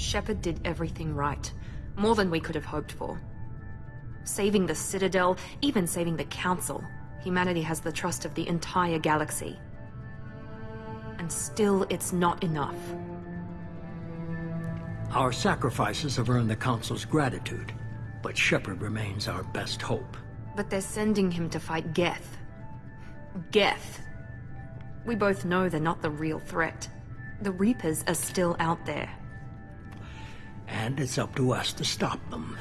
Shepard did everything right. More than we could have hoped for. Saving the Citadel, even saving the Council. Humanity has the trust of the entire galaxy. And still, it's not enough. Our sacrifices have earned the Council's gratitude, but Shepard remains our best hope. But they're sending him to fight Geth. Geth. We both know they're not the real threat. The Reapers are still out there. And it's up to us to stop them.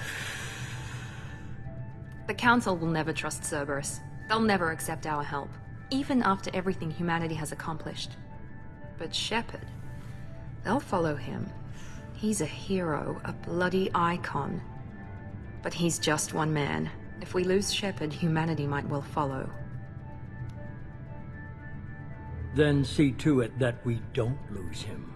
The Council will never trust Cerberus. They'll never accept our help, even after everything humanity has accomplished. But Shepard, they'll follow him. He's a hero, a bloody icon. But he's just one man. If we lose Shepard, humanity might well follow. Then see to it that we don't lose him.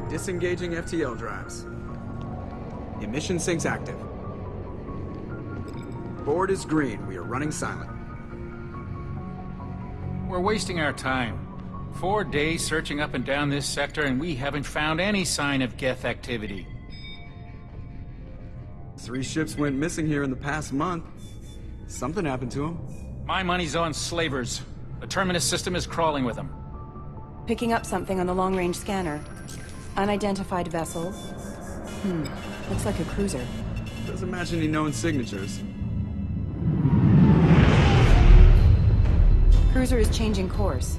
Disengaging FTL drives. Emission sinks active. Board is green. We are running silent. We're wasting our time. 4 days searching up and down this sector, and we haven't found any sign of Geth activity. 3 ships went missing here in the past month. Something happened to them. My money's on slavers. The Terminus system is crawling with them. Picking up something on the long-range scanner. Unidentified vessel. Looks like a cruiser. Doesn't match any known signatures. Cruiser is changing course.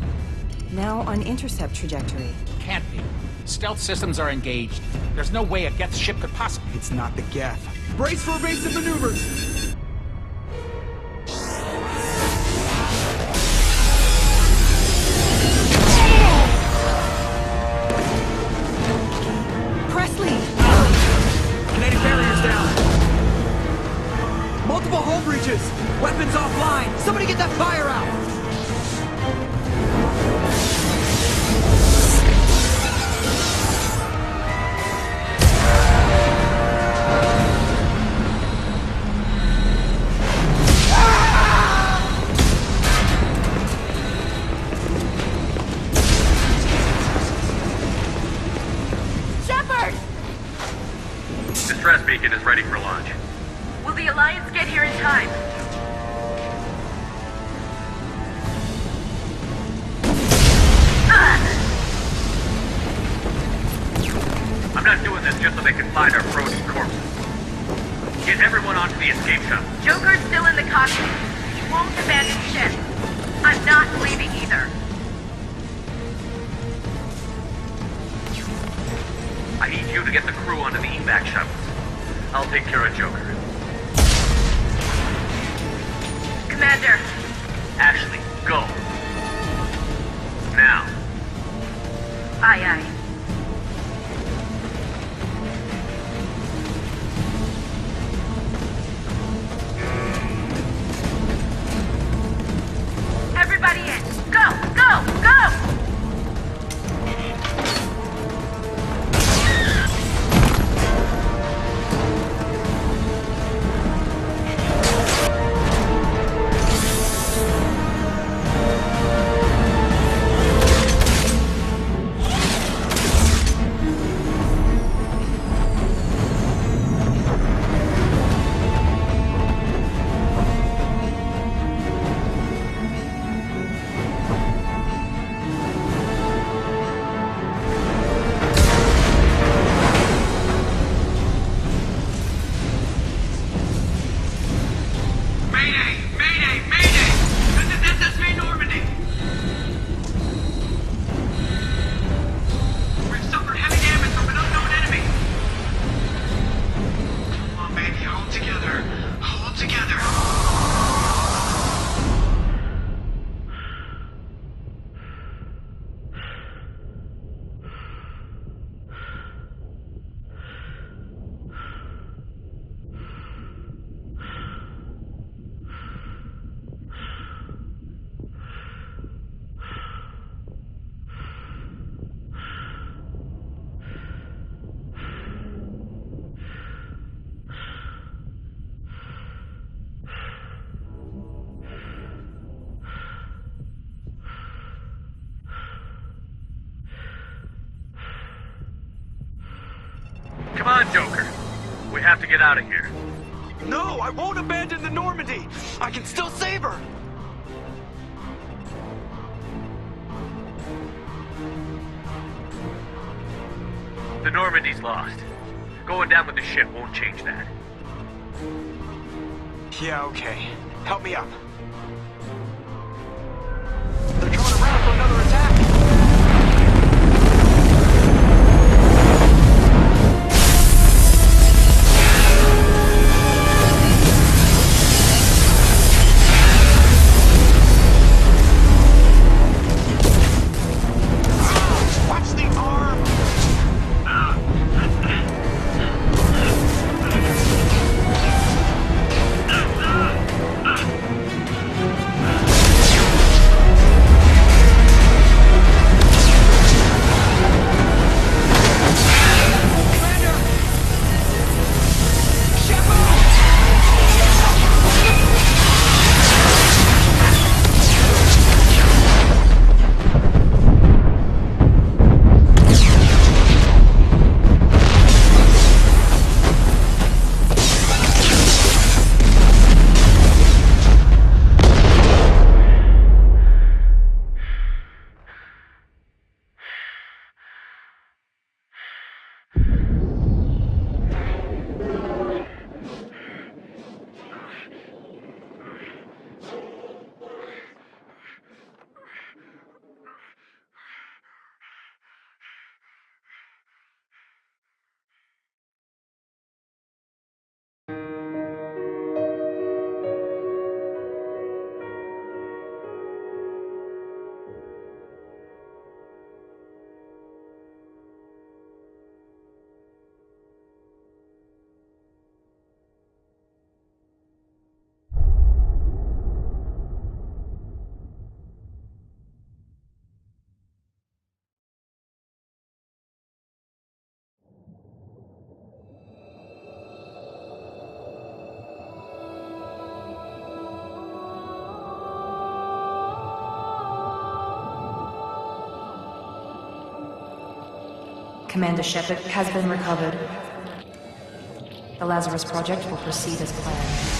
Now on intercept trajectory. Can't be. Stealth systems are engaged. There's no way a Geth ship could possibly... It's not the Geth. Brace for evasive maneuvers! Multiple hull breaches! Weapons offline! Somebody get that fire out! Shepard! Distress beacon is ready for launch. Will the Alliance get here in time? I'm not doing this just so they can find our frozen corpses. Get everyone onto the escape shuttle. Joker's still in the cockpit. He won't abandon ship. I'm not leaving either. I need you to get the crew onto the evac shuttles. I'll take care of Joker. Commander. Ashley, go. Now. Aye, aye. Everybody in. Go, go, go! Come on, Joker. We have to get out of here. No, I won't abandon the Normandy! I can still save her! The Normandy's lost. Going down with the ship won't change that. Yeah, okay. Help me up. They're coming around for another attack! Watch the arm! Commander Shepard has been recovered. The Lazarus Project will proceed as planned.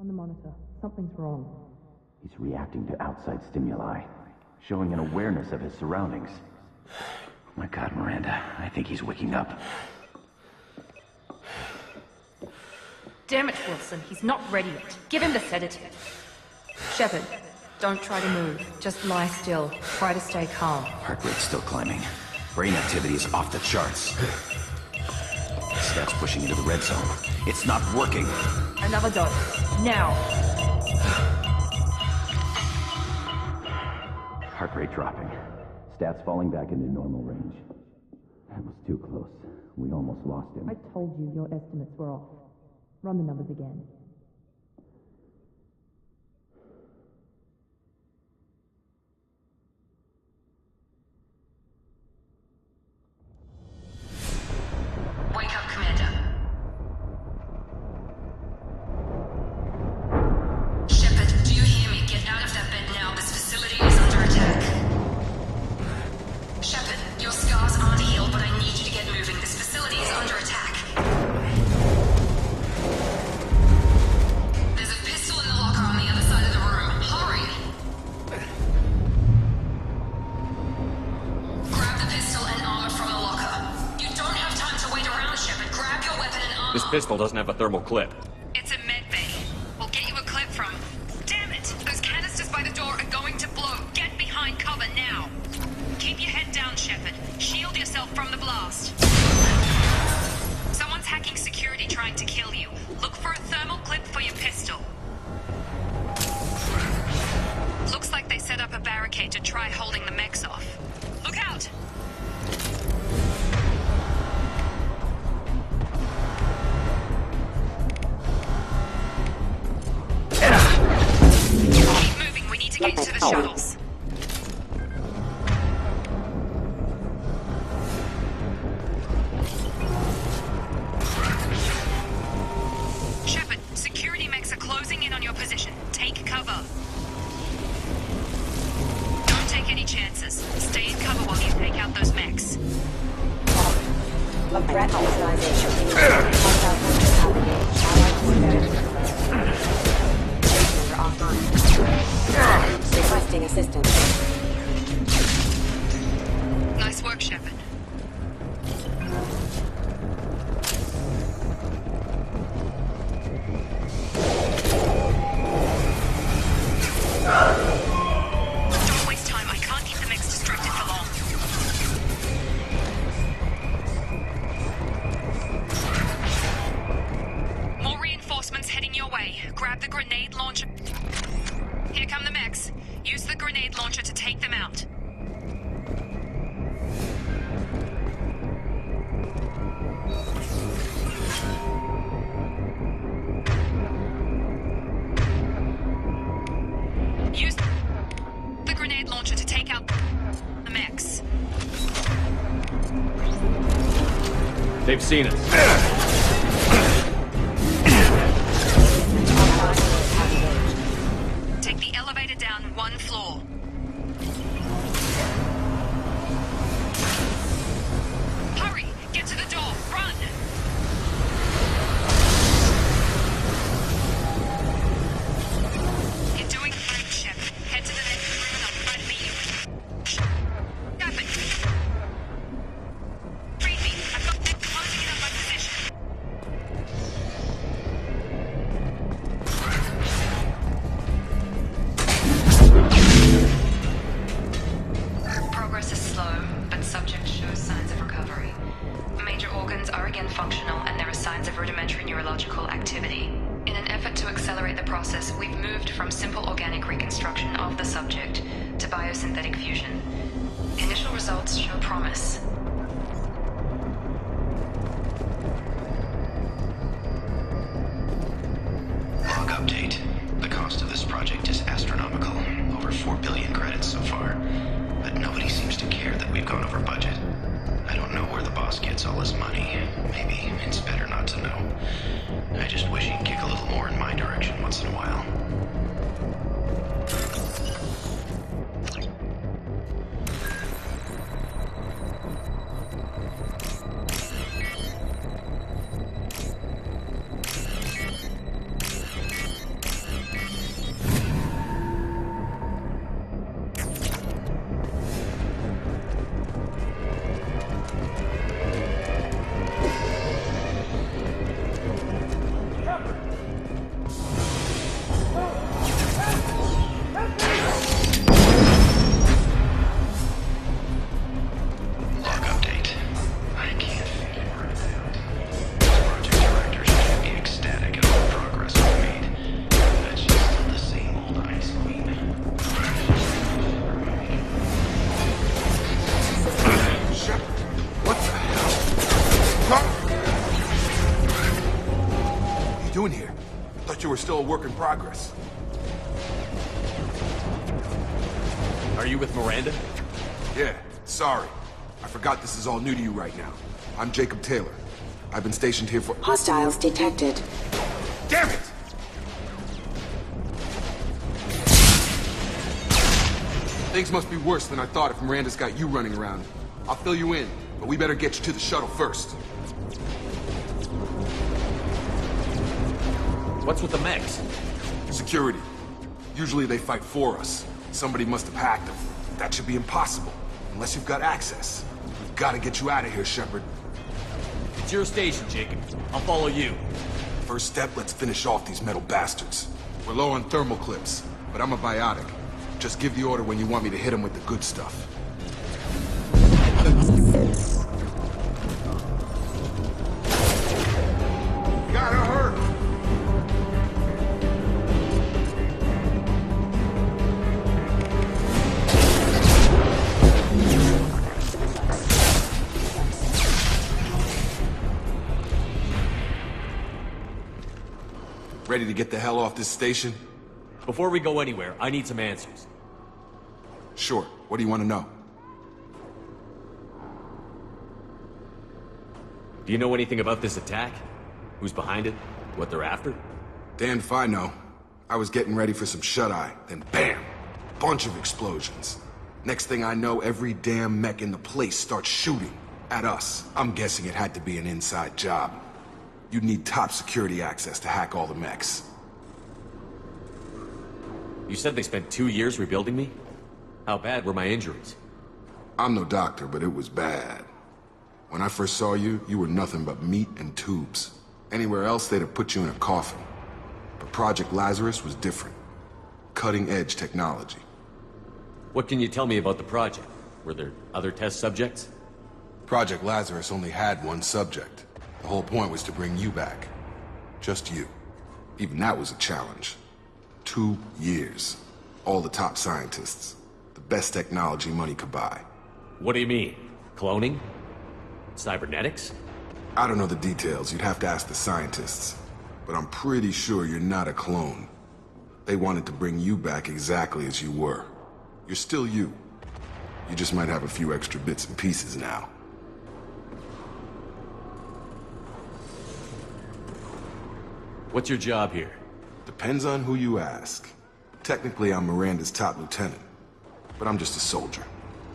On the monitor. Something's wrong. He's reacting to outside stimuli, showing an awareness of his surroundings. My God, Miranda, I think he's waking up. Damn it, Wilson. He's not ready yet. Give him the sedative. Shepard, don't try to move. Just lie still. Try to stay calm. Heart rate's still climbing. Brain activity is off the charts. Stats pushing into the red zone. It's not working. Another dose. Now. Heart rate dropping. Stats falling back into normal range. That was too close. We almost lost him. I told you your estimates were off. Run the numbers again. Wake up, Commander. Shepard, do you hear me? Get out of that bed now. This facility is under attack. Shepard, your scars aren't healed, but I need you to get moving. This facility is under attack. There's a pistol in the locker on the other side of the room. Hurry! Grab the pistol and armor from the locker. You don't have time to wait around, Shepard. Grab your weapon and armor. This pistol doesn't have a thermal clip. It's a med bay. We'll get you a clip from. Damn it! Those canisters by the door are going to blow. Get behind cover now. Keep your head down, Shepard. Shield yourself from the blast. Someone's hacking security trying to kill you. Look for a thermal clip for your pistol. Looks like they set up a barricade to try holding the mechs off. Look out! Keep moving, we need to get to the shuttles. Shepard, security mechs are closing in on your position. Take cover. Don't take any chances. Stay in cover while you take out those mechs. A threat authorization. Hostile forces offline. Requesting assistance. Nice work, Shepard. Don't waste time. I can't keep the mechs distracted for long. More reinforcements heading your way. Grab the grenade launcher. Here come the mechs. Use the grenade launcher to take them out. Use the grenade launcher to take out the mechs. They've seen us. Take the elevator down one floor. Hurry! Get to the door! Run! You're doing great, Shep. Head to the next room and I'll try to meet you. Shepard! Read me. I've got them closing in on my position. Progress is slow, but subject shows signs of recovery. Major organs are again functional, and there are signs of rudimentary neurological activity. In an effort to accelerate the process, we've moved from simple organic reconstruction of the subject to biosynthetic fusion. Initial results show promise. Log update. The cost of this project is astronomical. Over 4 billion credits so far. But nobody seems to care that we've gone over budget. I don't know where the boss gets all his money. Maybe it's better not to know. I just wish he'd kick a little more in my direction once in a while. still a work in progress. Are you with Miranda? Yeah, sorry. I forgot this is all new to you right now. I'm Jacob Taylor. I've been stationed here for— Hostiles detected. Damn it! Things must be worse than I thought if Miranda's got you running around. I'll fill you in, but we better get you to the shuttle first. What's with the mechs? Security. Usually they fight for us. Somebody must have hacked them. That should be impossible, unless you've got access. We've got to get you out of here, Shepard. It's your station, Jacob. I'll follow you. First step, let's finish off these metal bastards. We're low on thermal clips, but I'm a biotic. Just give the order when you want me to hit them with the good stuff. Gotta hurt! Ready to get the hell off this station? Before we go anywhere, I need some answers. Sure. What do you want to know? Do you know anything about this attack? Who's behind it? What they're after? Damned if I know. I was getting ready for some shut-eye, then bam! Bunch of explosions. Next thing I know, every damn mech in the place starts shooting at us. I'm guessing it had to be an inside job. You'd need top security access to hack all the mechs. You said they spent 2 years rebuilding me? How bad were my injuries? I'm no doctor, but it was bad. When I first saw you, you were nothing but meat and tubes. Anywhere else, they'd have put you in a coffin. But Project Lazarus was different. Cutting-edge technology. What can you tell me about the project? Were there other test subjects? Project Lazarus only had one subject. The whole point was to bring you back. Just you. Even that was a challenge. 2 years. All the top scientists. The best technology money could buy. What do you mean? Cloning? Cybernetics? I don't know the details. You'd have to ask the scientists. But I'm pretty sure you're not a clone. They wanted to bring you back exactly as you were. You're still you. You just might have a few extra bits and pieces now. What's your job here? Depends on who you ask. Technically, I'm Miranda's top lieutenant. But I'm just a soldier.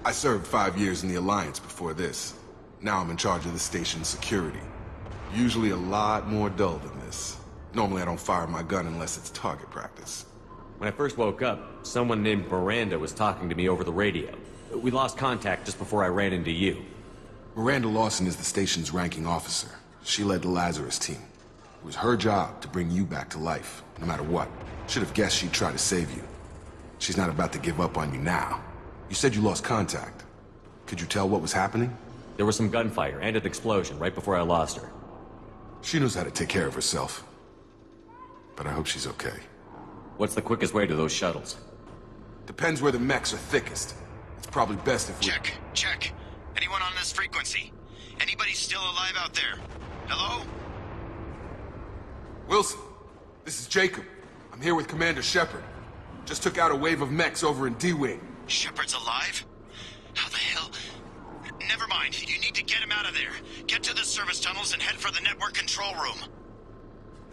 I served 5 years in the Alliance before this. Now I'm in charge of the station's security. Usually a lot more dull than this. Normally I don't fire my gun unless it's target practice. When I first woke up, someone named Miranda was talking to me over the radio. We lost contact just before I ran into you. Miranda Lawson is the station's ranking officer. She led the Lazarus team. It was her job to bring you back to life, no matter what. Should have guessed she'd try to save you. She's not about to give up on you now. You said you lost contact. Could you tell what was happening? There was some gunfire and an explosion right before I lost her. She knows how to take care of herself. But I hope she's okay. What's the quickest way to those shuttles? Depends where the mechs are thickest. It's probably best if we— Check. Anyone on this frequency? Anybody still alive out there? Hello? Wilson, this is Jacob. I'm here with Commander Shepard. Just took out a wave of mechs over in D-Wing. Shepard's alive? How the hell? Never mind. You need to get him out of there. Get to the service tunnels and head for the network control room.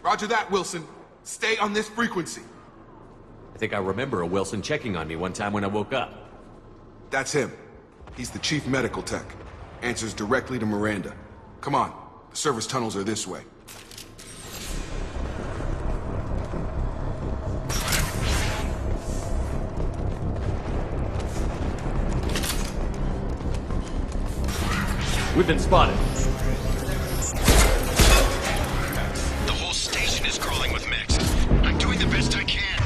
Roger that, Wilson. Stay on this frequency. I think I remember a Wilson checking on me one time when I woke up. That's him. He's the chief medical tech. Answers directly to Miranda. Come on. The service tunnels are this way. We've been spotted. The whole station is crawling with mechs. I'm doing the best I can.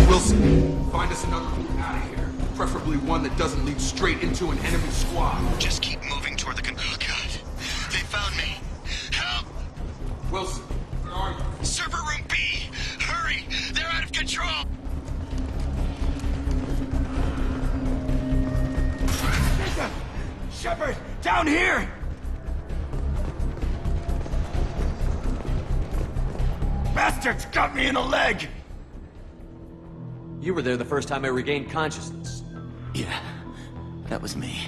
Wilson, find us another route out of here. Preferably one that doesn't lead straight into an enemy squad. Just keep moving toward the Oh, God. They found me. Help! Wilson, where are you? Server room B! Hurry! They're out of control! Shepard! Down here! bastards got me in the leg! You were there the first time I regained consciousness. Yeah, that was me.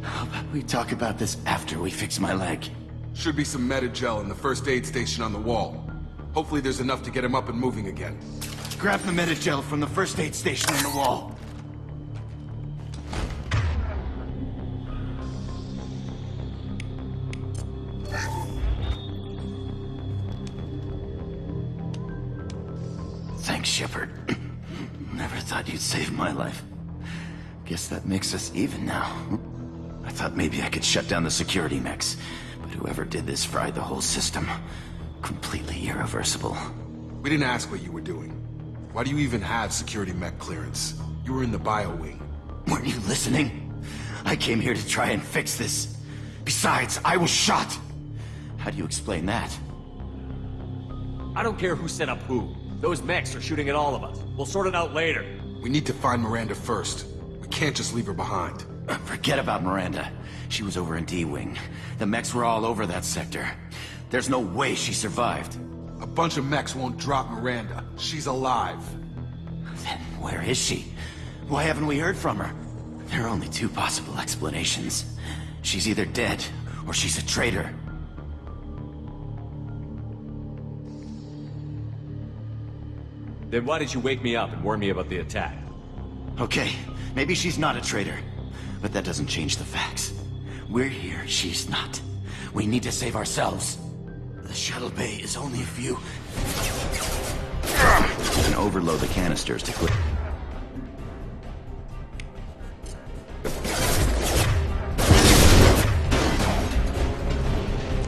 How about we talk about this after we fix my leg? Should be some Metagel in the first aid station on the wall. Hopefully there's enough to get him up and moving again. Grab the Metagel from the first aid station on the wall. Thanks, Shepard. Never thought you'd save my life. Guess that makes us even now. I thought maybe I could shut down the security mechs, but whoever did this fried the whole system. Completely irreversible. We didn't ask what you were doing. Why do you even have security mech clearance? You were in the bio wing. Weren't you listening? I came here to try and fix this. Besides, I was shot. How do you explain that? I don't care who set up who. Those mechs are shooting at all of us. We'll sort it out later. We need to find Miranda first. We can't just leave her behind. Forget about Miranda. She was over in D-Wing. The mechs were all over that sector. There's no way she survived. A bunch of mechs won't drop Miranda. She's alive. Then where is she? Why haven't we heard from her? There are only two possible explanations. She's either dead, or she's a traitor. Then why did you wake me up and warn me about the attack? Okay, maybe she's not a traitor. But that doesn't change the facts. We're here, she's not. We need to save ourselves. The shuttle bay is only a few... And overload the canisters to clear...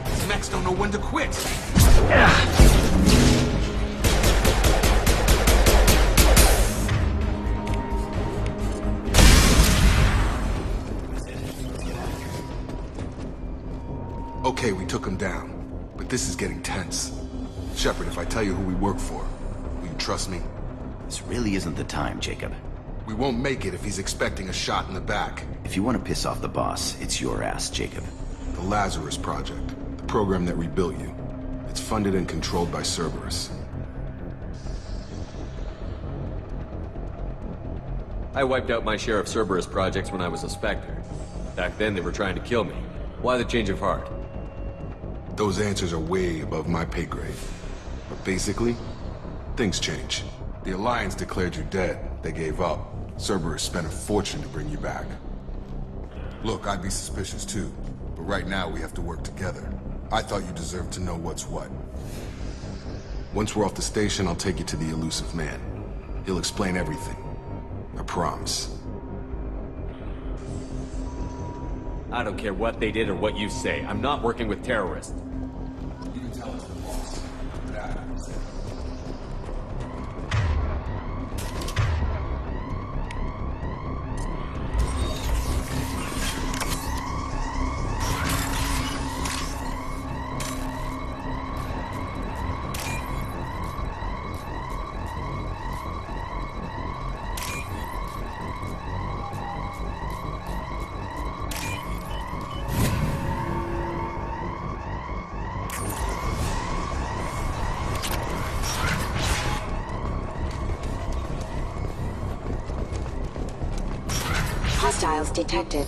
These mechs don't know when to quit. Okay, we took him down, but this is getting tense. Shepard, if I tell you who we work for, will you trust me? This really isn't the time, Jacob. We won't make it if he's expecting a shot in the back. If you want to piss off the boss, it's your ass, Jacob. The Lazarus Project, the program that rebuilt you. It's funded and controlled by Cerberus. I wiped out my share of Cerberus projects when I was a Spectre. Back then they were trying to kill me. Why the change of heart? Those answers are way above my pay grade. But basically, things change. The Alliance declared you dead. They gave up. Cerberus spent a fortune to bring you back. Look, I'd be suspicious too, but right now we have to work together. I thought you deserved to know what's what. Once we're off the station, I'll take you to the elusive man. He'll explain everything. I promise. I don't care what they did or what you say. I'm not working with terrorists. You can tell us the boss. Hostiles detected.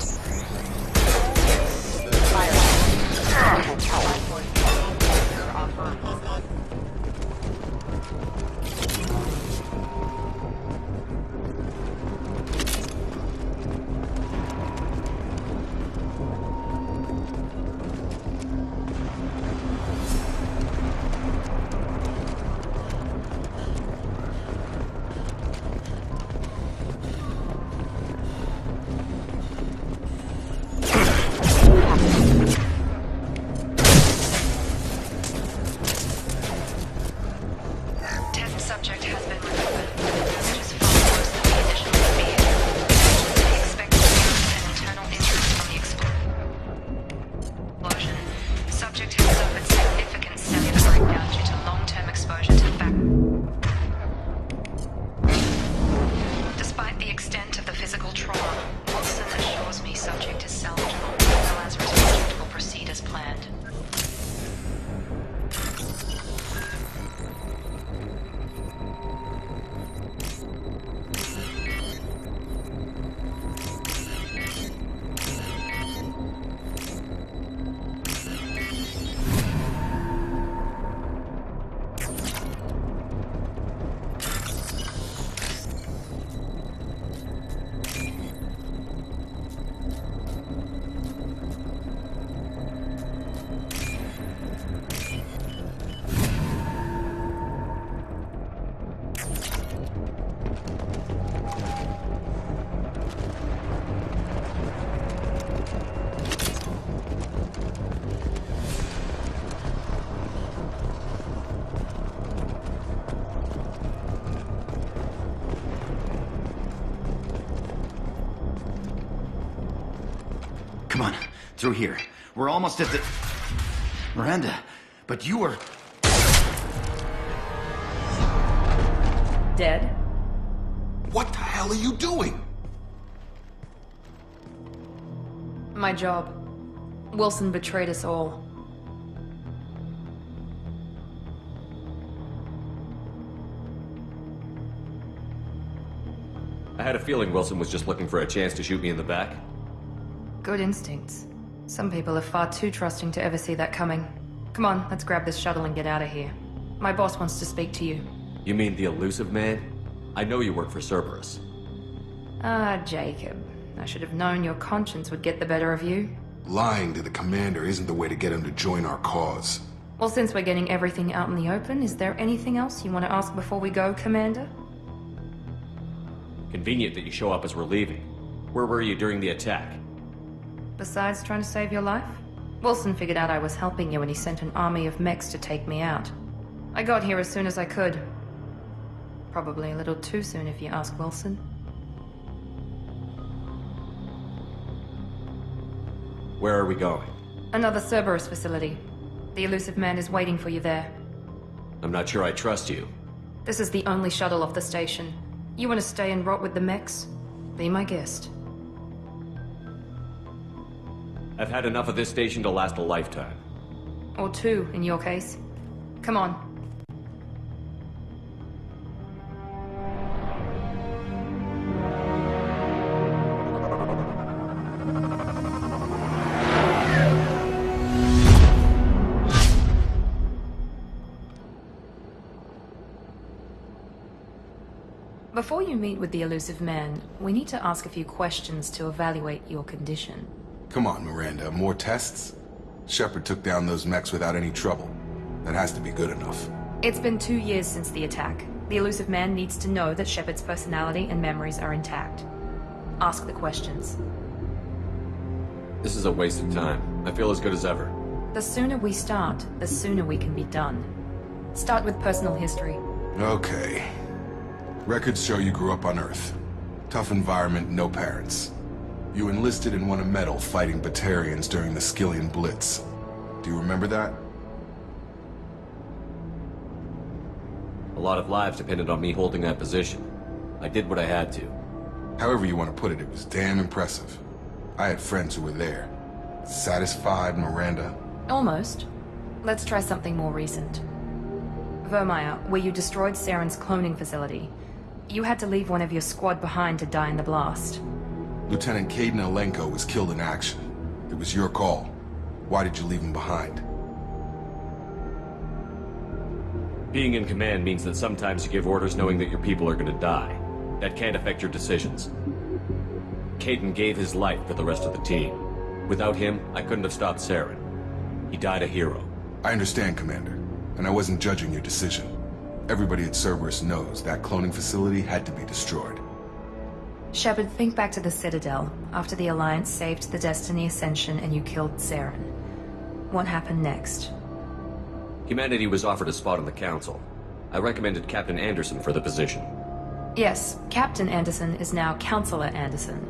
Through here. We're almost at the... Miranda, but you were... Dead? What the hell are you doing? My job. Wilson betrayed us all. I had a feeling Wilson was just looking for a chance to shoot me in the back. Good instincts. Some people are far too trusting to ever see that coming. Come on, let's grab this shuttle and get out of here. My boss wants to speak to you. You mean the elusive man? I know you work for Cerberus. Ah, Jacob. I should have known your conscience would get the better of you. Lying to the commander isn't the way to get him to join our cause. Well, since we're getting everything out in the open, is there anything else you want to ask before we go, Commander? Convenient that you show up as we're leaving. Where were you during the attack? Besides trying to save your life? Wilson figured out I was helping you and he sent an army of mechs to take me out. I got here as soon as I could. Probably a little too soon if you ask Wilson. Where are we going? Another Cerberus facility. The elusive man is waiting for you there. I'm not sure I trust you. This is the only shuttle off the station. You want to stay and rot with the mechs? Be my guest. I've had enough of this station to last a lifetime. Or two, in your case. Come on. Before you meet with the elusive man, we need to ask a few questions to evaluate your condition. Come on, Miranda, more tests? Shepard took down those mechs without any trouble. That has to be good enough. It's been 2 years since the attack. The elusive man needs to know that Shepard's personality and memories are intact. Ask the questions. This is a waste of time. I feel as good as ever. The sooner we start, the sooner we can be done. Start with personal history. Okay. Records show you grew up on Earth. Tough environment, no parents. You enlisted and won a medal fighting Batarians during the Skillian Blitz. Do you remember that? A lot of lives depended on me holding that position. I did what I had to. However you want to put it, it was damn impressive. I had friends who were there. Satisfied, Miranda? Almost. Let's try something more recent. Vermeer, where you destroyed Saren's cloning facility. You had to leave one of your squad behind to die in the blast. Lieutenant Caden Alenko was killed in action. It was your call. Why did you leave him behind? Being in command means that sometimes you give orders knowing that your people are gonna die. That can't affect your decisions. Caden gave his life for the rest of the team. Without him, I couldn't have stopped Saren. He died a hero. I understand, Commander, and I wasn't judging your decision. Everybody at Cerberus knows that cloning facility had to be destroyed. Shepard, think back to the Citadel, after the Alliance saved the Destiny Ascension and you killed Saren. What happened next? Humanity was offered a spot on the Council. I recommended Captain Anderson for the position. Yes, Captain Anderson is now Counselor Anderson.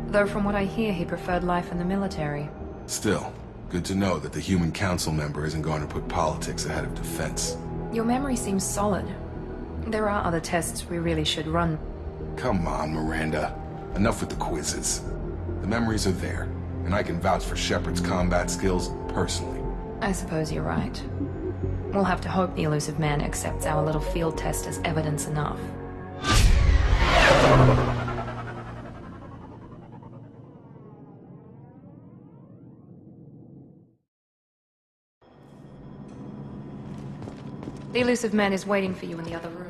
Though from what I hear, he preferred life in the military. Still, good to know that the human council member isn't going to put politics ahead of defense. Your memory seems solid. There are other tests we really should run. Come on, Miranda. Enough with the quizzes. The memories are there, and I can vouch for Shepard's combat skills personally. I suppose you're right. We'll have to hope the elusive man accepts our little field test as evidence enough. The elusive man is waiting for you in the other room.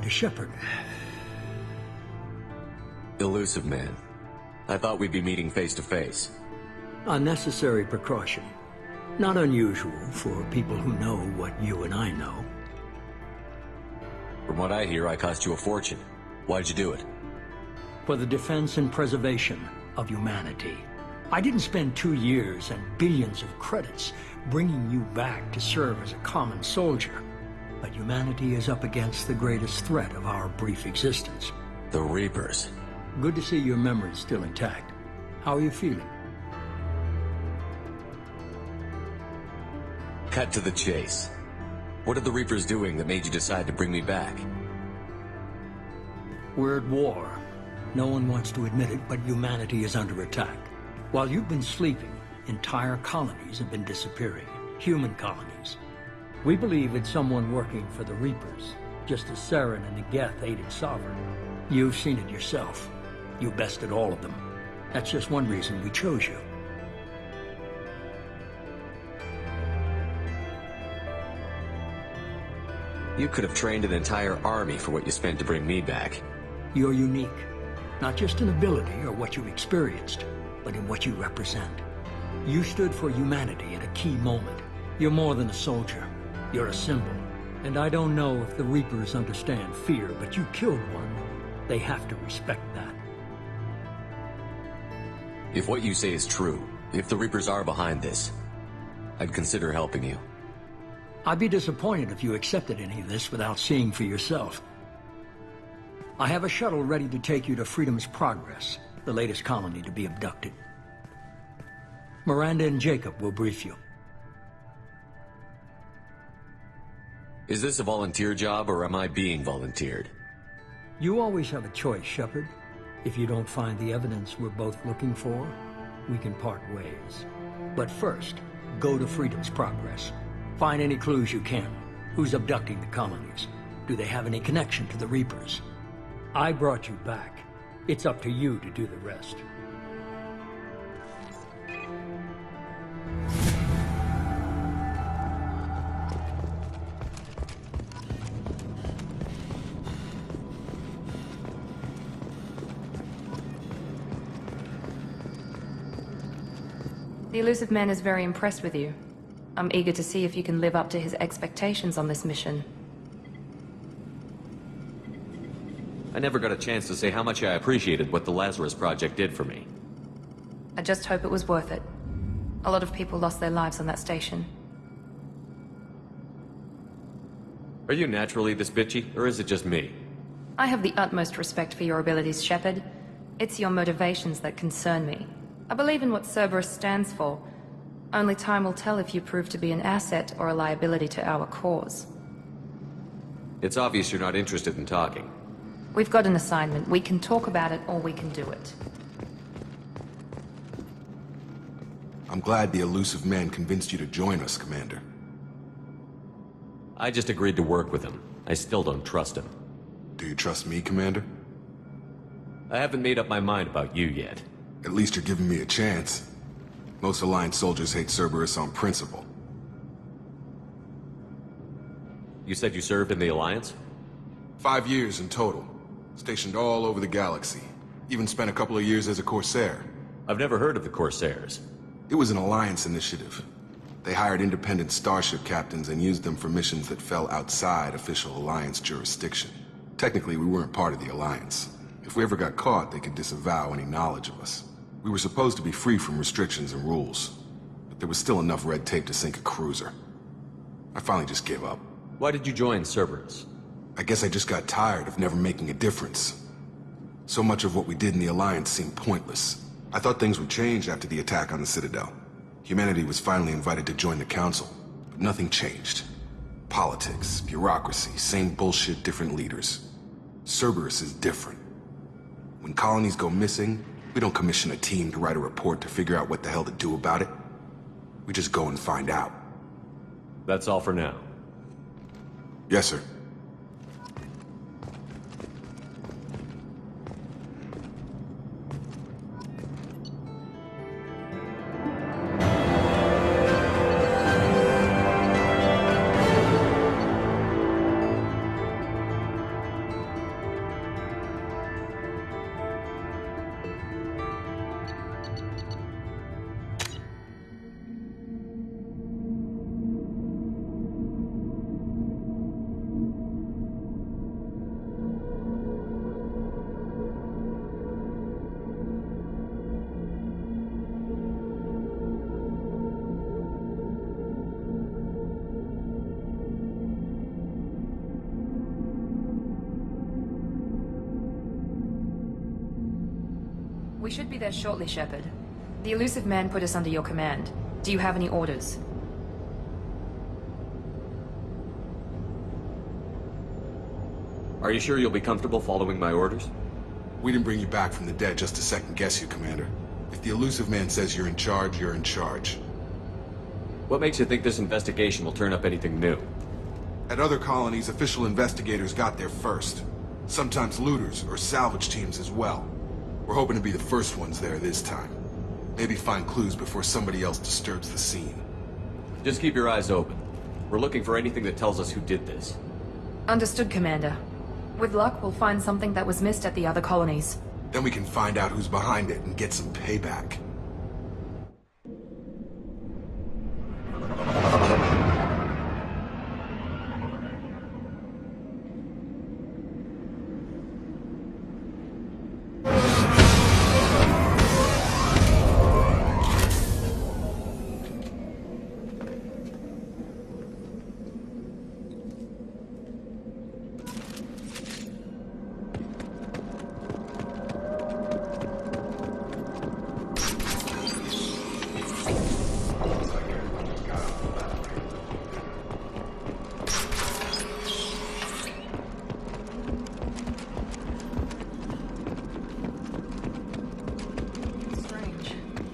Miranda Shepard. Elusive man. I thought we'd be meeting face to face. A necessary precaution. Not unusual for people who know what you and I know. From what I hear, I cost you a fortune. Why'd you do it? For the defense and preservation of humanity. I didn't spend 2 years and billions of credits bringing you back to serve as a common soldier. But humanity is up against the greatest threat of our brief existence. The Reapers. Good to see your memory's still intact. How are you feeling? Cut to the chase. What are the Reapers doing that made you decide to bring me back? We're at war. No one wants to admit it, but humanity is under attack. While you've been sleeping, entire colonies have been disappearing. Human colonies. We believe it's someone working for the Reapers, just as Saren and Negeth aided Sovereign. You've seen it yourself. You bested all of them. That's just one reason we chose you. You could have trained an entire army for what you spent to bring me back. You're unique. Not just in ability or what you've experienced, but in what you represent. You stood for humanity at a key moment. You're more than a soldier. You're a symbol. And I don't know if the Reapers understand fear, but you killed one. They have to respect that. If what you say is true, if the Reapers are behind this, I'd consider helping you. I'd be disappointed if you accepted any of this without seeing for yourself. I have a shuttle ready to take you to Freedom's Progress, the latest colony to be abducted. Miranda and Jacob will brief you. Is this a volunteer job, or am I being volunteered? You always have a choice, Shepard. If you don't find the evidence we're both looking for, we can part ways. But first, go to Freedom's Progress. Find any clues you can. Who's abducting the colonies? Do they have any connection to the Reapers? I brought you back. It's up to you to do the rest. The Elusive Man is very impressed with you. I'm eager to see if you can live up to his expectations on this mission. I never got a chance to say how much I appreciated what the Lazarus Project did for me. I just hope it was worth it. A lot of people lost their lives on that station. Are you naturally this bitchy, or is it just me? I have the utmost respect for your abilities, Shepard. It's your motivations that concern me. I believe in what Cerberus stands for. Only time will tell if you prove to be an asset or a liability to our cause. It's obvious you're not interested in talking. We've got an assignment. We can talk about it, or we can do it. I'm glad the Elusive Man convinced you to join us, Commander. I just agreed to work with him. I still don't trust him. Do you trust me, Commander? I haven't made up my mind about you yet. At least you're giving me a chance. Most Alliance soldiers hate Cerberus on principle. You said you served in the Alliance? 5 years in total. Stationed all over the galaxy. Even spent a couple of years as a Corsair. I've never heard of the Corsairs. It was an Alliance initiative. They hired independent starship captains and used them for missions that fell outside official Alliance jurisdiction. Technically, we weren't part of the Alliance. If we ever got caught, they could disavow any knowledge of us. We were supposed to be free from restrictions and rules, but there was still enough red tape to sink a cruiser. I finally just gave up. Why did you join Cerberus? I guess I just got tired of never making a difference. So much of what we did in the Alliance seemed pointless. I thought things would change after the attack on the Citadel. Humanity was finally invited to join the Council, but nothing changed. Politics, bureaucracy, same bullshit, different leaders. Cerberus is different. When colonies go missing, we don't commission a team to write a report to figure out what the hell to do about it. We just go and find out. That's all for now. Yes, sir. We should be there shortly, Shepard. The elusive man put us under your command. Do you have any orders? Are you sure you'll be comfortable following my orders? We didn't bring you back from the dead just to second guess you, Commander. If the elusive man says you're in charge, you're in charge. What makes you think this investigation will turn up anything new? At other colonies, official investigators got there first. Sometimes looters or salvage teams as well. We're hoping to be the first ones there this time. Maybe find clues before somebody else disturbs the scene. Just keep your eyes open. We're looking for anything that tells us who did this. Understood, Commander. With luck, we'll find something that was missed at the other colonies. Then we can find out who's behind it and get some payback.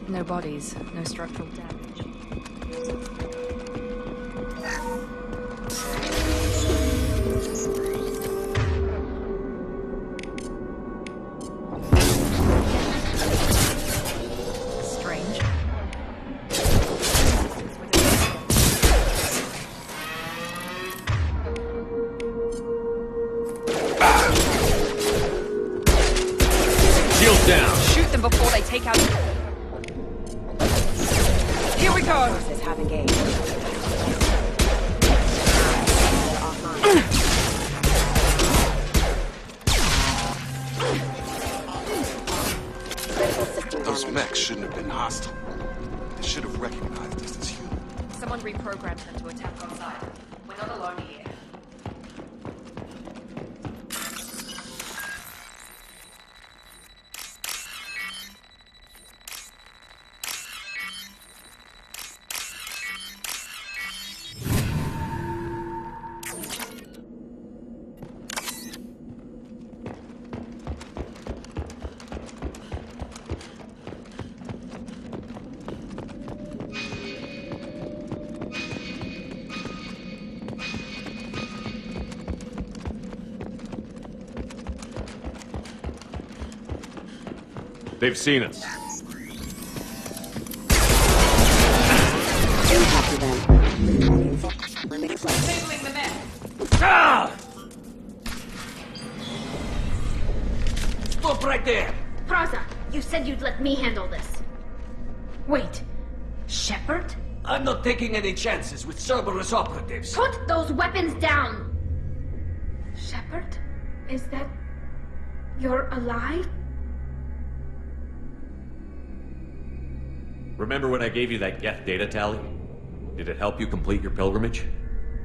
No bodies, no structural damage. Strange. Shields down! Shoot them before they take out... Here we go! Forces have engaged. Those mechs shouldn't have been hostile. They should have recognized us as human. Someone reprogrammed them to attack outside. We're not alone here. They've seen us. Impact event. Disabling the men! Ah! Stop right there! Praza, you said you'd let me handle this. Wait, Shepard? I'm not taking any chances with Cerberus operatives. Put those weapons down! Shepard? Is that... you're alive? Remember when I gave you that Geth data tally? Did it help you complete your pilgrimage?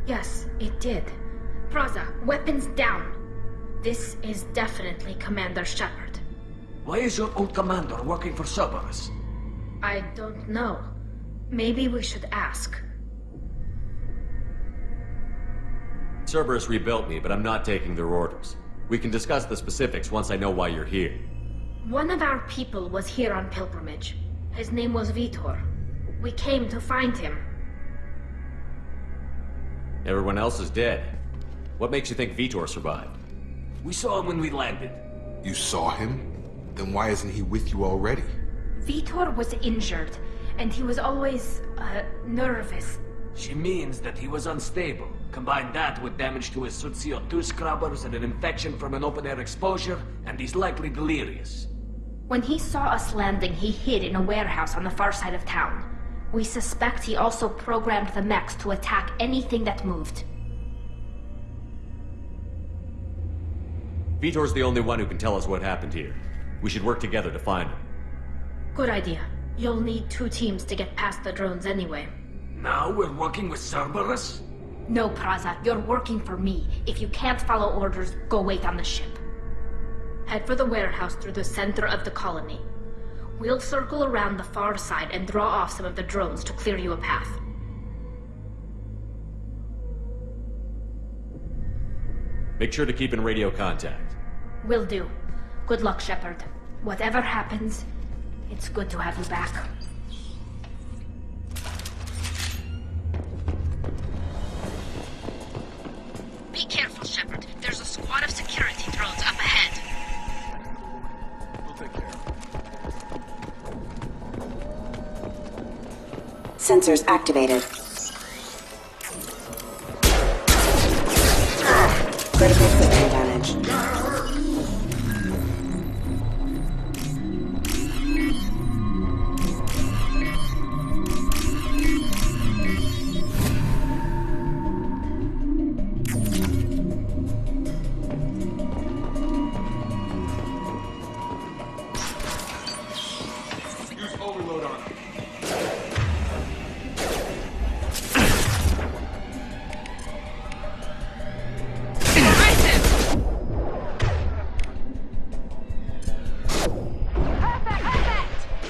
Yes, it did. Praza, weapons down. This is definitely Commander Shepard. Why is your old commander working for Cerberus? I don't know. Maybe we should ask. Cerberus rebuilt me, but I'm not taking their orders. We can discuss the specifics once I know why you're here. One of our people was here on pilgrimage. His name was Vitor. We came to find him. Everyone else is dead. What makes you think Vitor survived? We saw him when we landed. You saw him? Then why isn't he with you already? Vitor was injured, and he was always, nervous. She means that he was unstable. Combine that with damage to his CO2 scrubbers and an infection from an open-air exposure, and he's likely delirious. When he saw us landing, he hid in a warehouse on the far side of town. We suspect he also programmed the mechs to attack anything that moved. Vitor's the only one who can tell us what happened here. We should work together to find him. Good idea. You'll need 2 teams to get past the drones anyway. Now we're working with Cerberus? No, Praza, you're working for me. If you can't follow orders, go wait on the ship. Head for the warehouse through the center of the colony. We'll circle around the far side and draw off some of the drones to clear you a path. Make sure to keep in radio contact. Will do. Good luck, Shepard. Whatever happens, it's good to have you back. Be careful, Shepard. There's a squad of security drones up ahead. We'll take care of it. Sensors activated. Critical system damage. Use overload on him.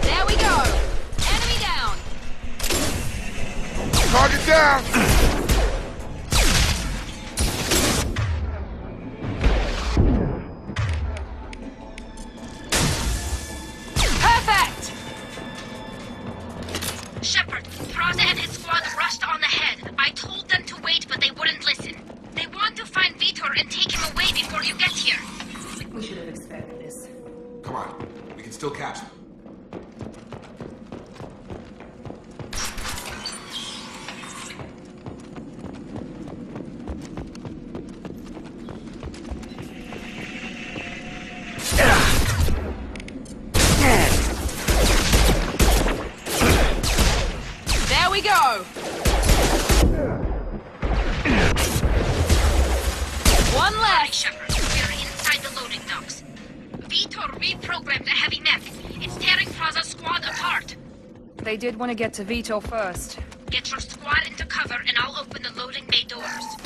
There we go! Enemy down! Target down! Perfect! Shepard, Fraza and his squad rushed on ahead. I told them to wait, but they wouldn't listen. They want to find Vitor and take him away before you get here. We should have expected this. Come on, we can still catch them. There we go! One Sorry, left! Shepard. We're inside the loading docks. Vitor reprogrammed a heavy mech. It's tearing Fraza's squad apart. They did want to get to Vitor first. Get your squad into cover and I'll open the loading bay doors.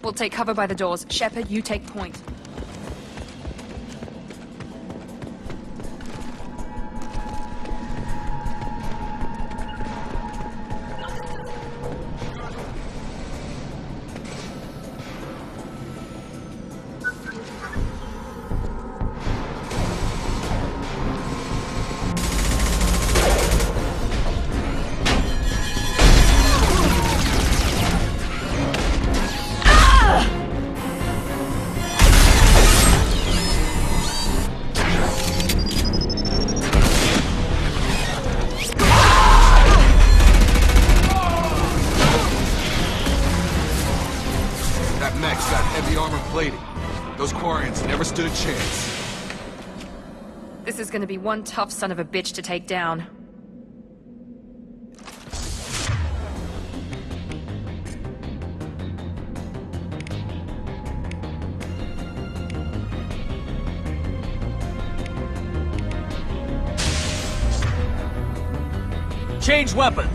We'll take cover by the doors. Shepard, you take point. That mech's got heavy armor plating. Those Quarians never stood a chance. This is gonna be one tough son of a bitch to take down. Change weapons!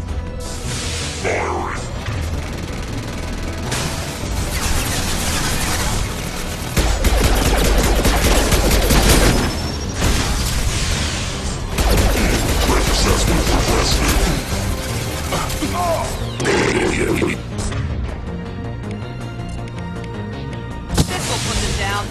This will put them down.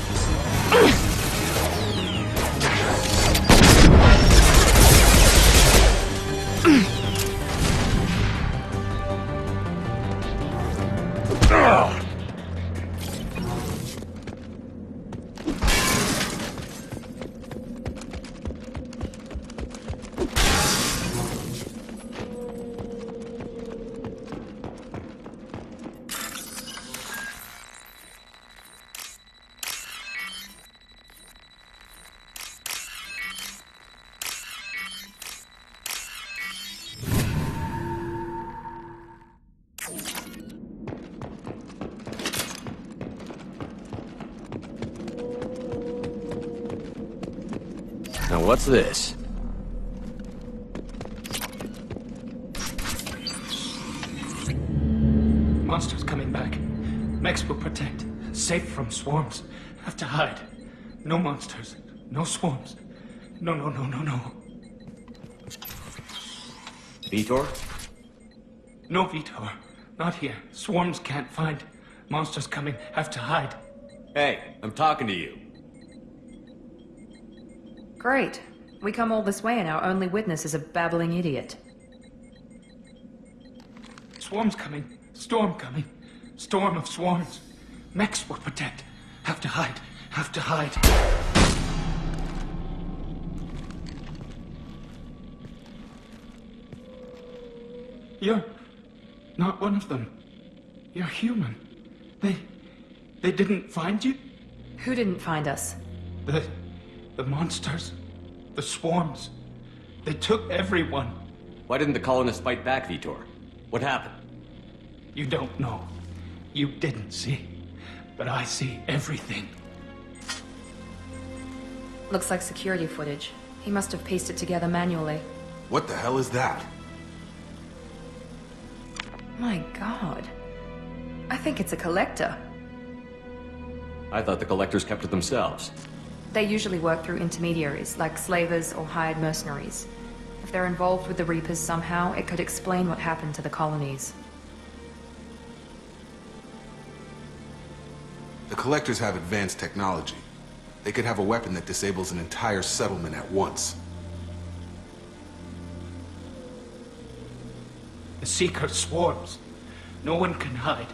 Now what's this? Monsters coming back. Mechs will protect. Safe from swarms. Have to hide. No monsters. No swarms. No. Vitor? No, Vitor. Not here. Swarms can't find. Monsters coming. Have to hide. Hey, I'm talking to you. Great. We come all this way and our only witness is a babbling idiot. Swarms coming. Storm coming. Storm of swarms. Mechs will protect. Have to hide. Have to hide. You're not one of them. You're human. They didn't find you? Who didn't find us? The monsters. The swarms. They took everyone. Why didn't the colonists fight back, Vitor? What happened? You don't know. You didn't see. But I see everything. Looks like security footage. He must have pieced it together manually. What the hell is that? My god. I think it's a collector. I thought the collectors kept to themselves. They usually work through intermediaries, like slavers or hired mercenaries. If they're involved with the Reapers somehow, it could explain what happened to the colonies. The collectors have advanced technology. They could have a weapon that disables an entire settlement at once. The Seeker swarms. No one can hide.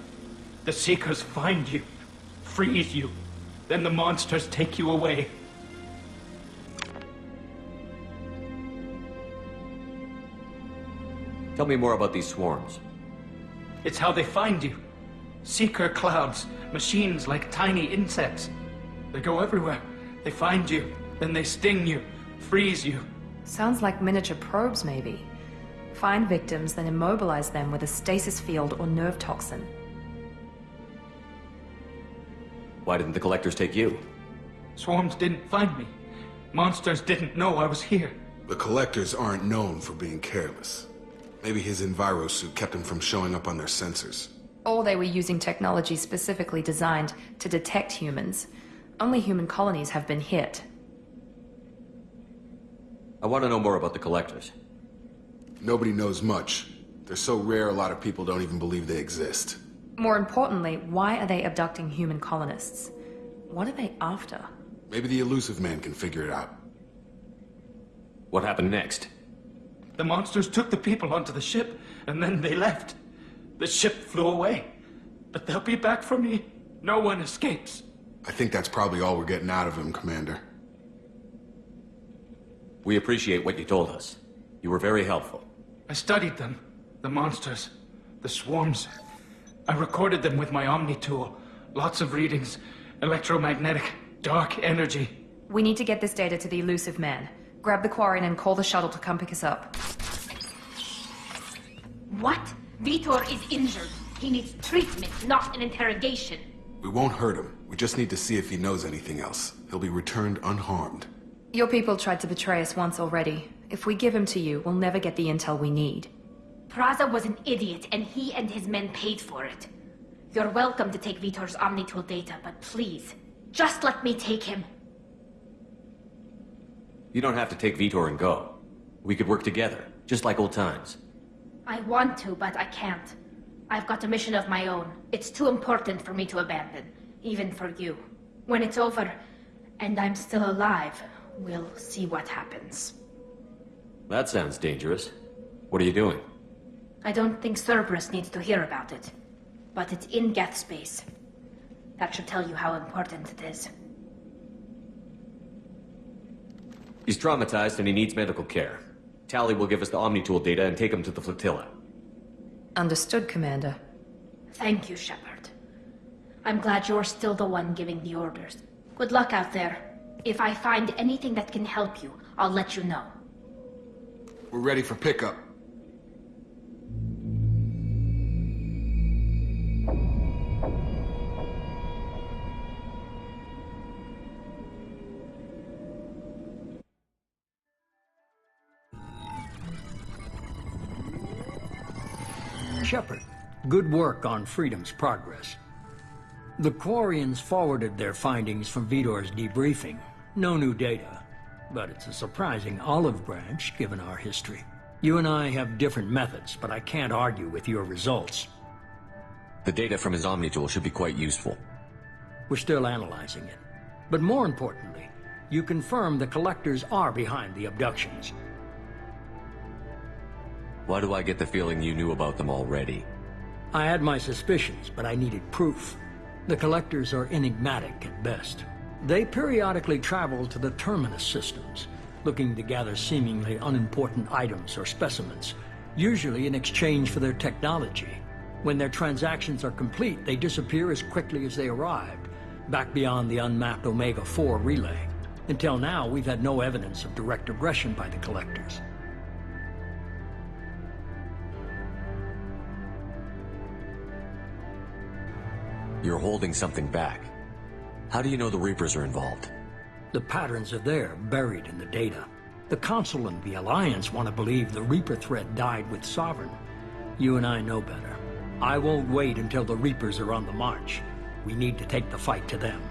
The Seekers find you, freeze you, then the monsters take you away. Tell me more about these swarms. It's how they find you. Seeker clouds, machines like tiny insects. They go everywhere. They find you, then they sting you, freeze you. Sounds like miniature probes, maybe. Find victims, then immobilize them with a stasis field or nerve toxin. Why didn't the collectors take you? Swarms didn't find me. Monsters didn't know I was here. The collectors aren't known for being careless. Maybe his enviro suit kept him from showing up on their sensors. Or they were using technology specifically designed to detect humans. Only human colonies have been hit. I want to know more about the collectors. Nobody knows much. They're so rare a lot of people don't even believe they exist. More importantly, why are they abducting human colonists? What are they after? Maybe the elusive man can figure it out. What happened next? The monsters took the people onto the ship, and then they left. The ship flew away. But they'll be back for me. No one escapes. I think that's probably all we're getting out of him, Commander. We appreciate what you told us. You were very helpful. I studied them. The monsters. The swarms. I recorded them with my Omni tool. Lots of readings. Electromagnetic. Dark energy. We need to get this data to the elusive man. Grab the Quarian and call the shuttle to come pick us up. What? Vitor is injured. He needs treatment, not an interrogation. We won't hurt him. We just need to see if he knows anything else. He'll be returned unharmed. Your people tried to betray us once already. If we give him to you, we'll never get the intel we need. Praza was an idiot, and he and his men paid for it. You're welcome to take Vitor's Omnitool data, but please, just let me take him. You don't have to take Vitor and go. We could work together, just like old times. I want to, but I can't. I've got a mission of my own. It's too important for me to abandon, even for you. When it's over, and I'm still alive, we'll see what happens. That sounds dangerous. What are you doing? I don't think Cerberus needs to hear about it. But it's in Geth space. That should tell you how important it is. He's traumatized and he needs medical care. Tally will give us the Omnitool data and take him to the flotilla. Understood, Commander. Thank you, Shepard. I'm glad you're still the one giving the orders. Good luck out there. If I find anything that can help you, I'll let you know. We're ready for pickup. Shepard, good work on Freedom's progress. The Quarians forwarded their findings from Vitor's debriefing. No new data, but it's a surprising olive branch given our history. You and I have different methods, but I can't argue with your results. The data from his Omni tool should be quite useful. We're still analyzing it. But more importantly, you confirm the collectors are behind the abductions. Why do I get the feeling you knew about them already? I had my suspicions, but I needed proof. The collectors are enigmatic at best. They periodically travel to the terminus systems, looking to gather seemingly unimportant items or specimens, usually in exchange for their technology. When their transactions are complete, they disappear as quickly as they arrived, back beyond the unmapped Omega-4 relay. Until now, we've had no evidence of direct aggression by the collectors. You're holding something back. How do you know the Reapers are involved? The patterns are there, buried in the data. The Council and the Alliance want to believe the Reaper threat died with Sovereign. You and I know better. I won't wait until the Reapers are on the march. We need to take the fight to them.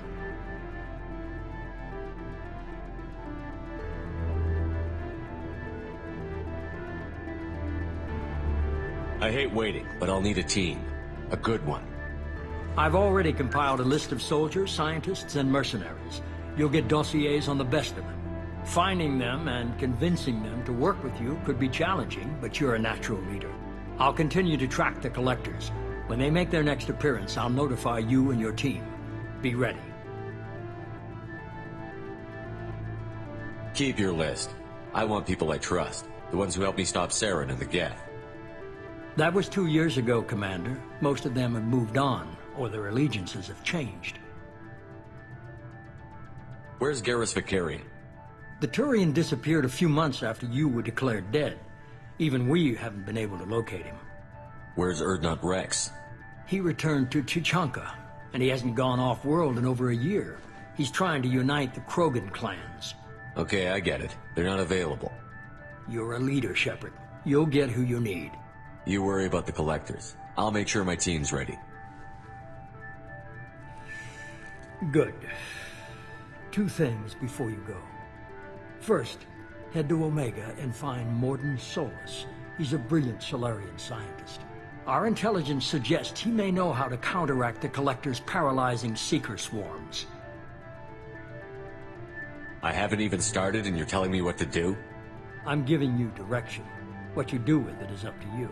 I hate waiting, but I'll need a team. A good one. I've already compiled a list of soldiers, scientists, and mercenaries. You'll get dossiers on the best of them. Finding them and convincing them to work with you could be challenging, but you're a natural leader. I'll continue to track the collectors. When they make their next appearance, I'll notify you and your team. Be ready. Keep your list. I want people I trust. The ones who helped me stop Saren and the Geth. That was 2 years ago, Commander. Most of them have moved on, or their allegiances have changed. Where's Garrus Vakarian? The Turian disappeared a few months after you were declared dead. Even we haven't been able to locate him. Where's Urdnot Rex? He returned to Chichanka, and he hasn't gone off-world in over a year. He's trying to unite the Krogan clans. Okay, I get it. They're not available. You're a leader, Shepard. You'll get who you need. You worry about the collectors. I'll make sure my team's ready. Good. 2 things before you go. First, head to Omega and find Morden Solus. He's a brilliant Solarian scientist. Our intelligence suggests he may know how to counteract the Collector's paralyzing Seeker swarms. I haven't even started and you're telling me what to do? I'm giving you direction. What you do with it is up to you.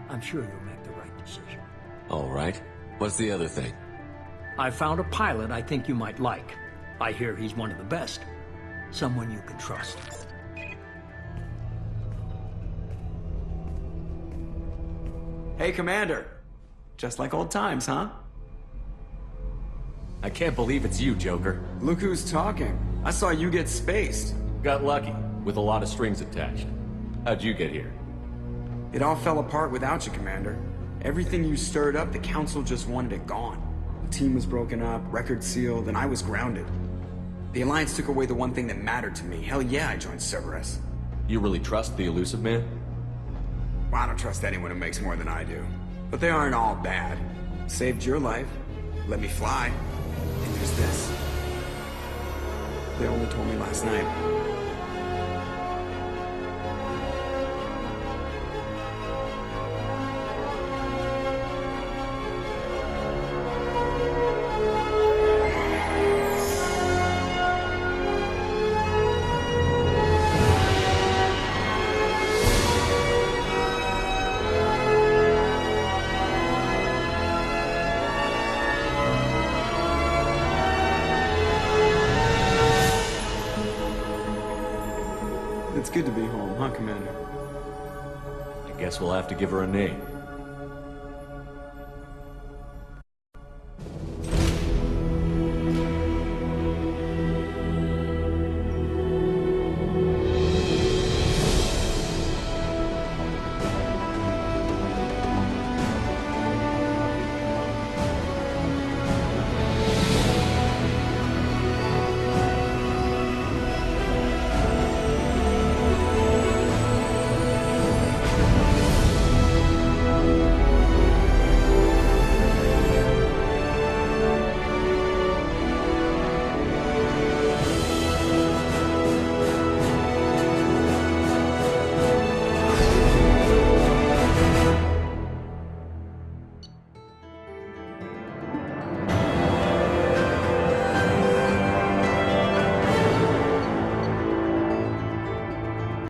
I'm sure you'll make the right decision. All right. What's the other thing? I found a pilot I think you might like. I hear he's one of the best. Someone you can trust. Hey, Commander. Just like old times, huh? I can't believe it's you, Joker. Look who's talking. I saw you get spaced. Got lucky, with a lot of strings attached. How'd you get here? It all fell apart without you, Commander. Everything you stirred up, the Council just wanted it gone. The team was broken up, record sealed, and I was grounded. The Alliance took away the one thing that mattered to me. Hell yeah, I joined Cerberus. You really trust the Elusive Man? Well, I don't trust anyone who makes more than I do. But they aren't all bad. Saved your life. Let me fly. And there's this. They only told me last night. It's good to be home, huh, Commander? I guess we'll have to give her a name.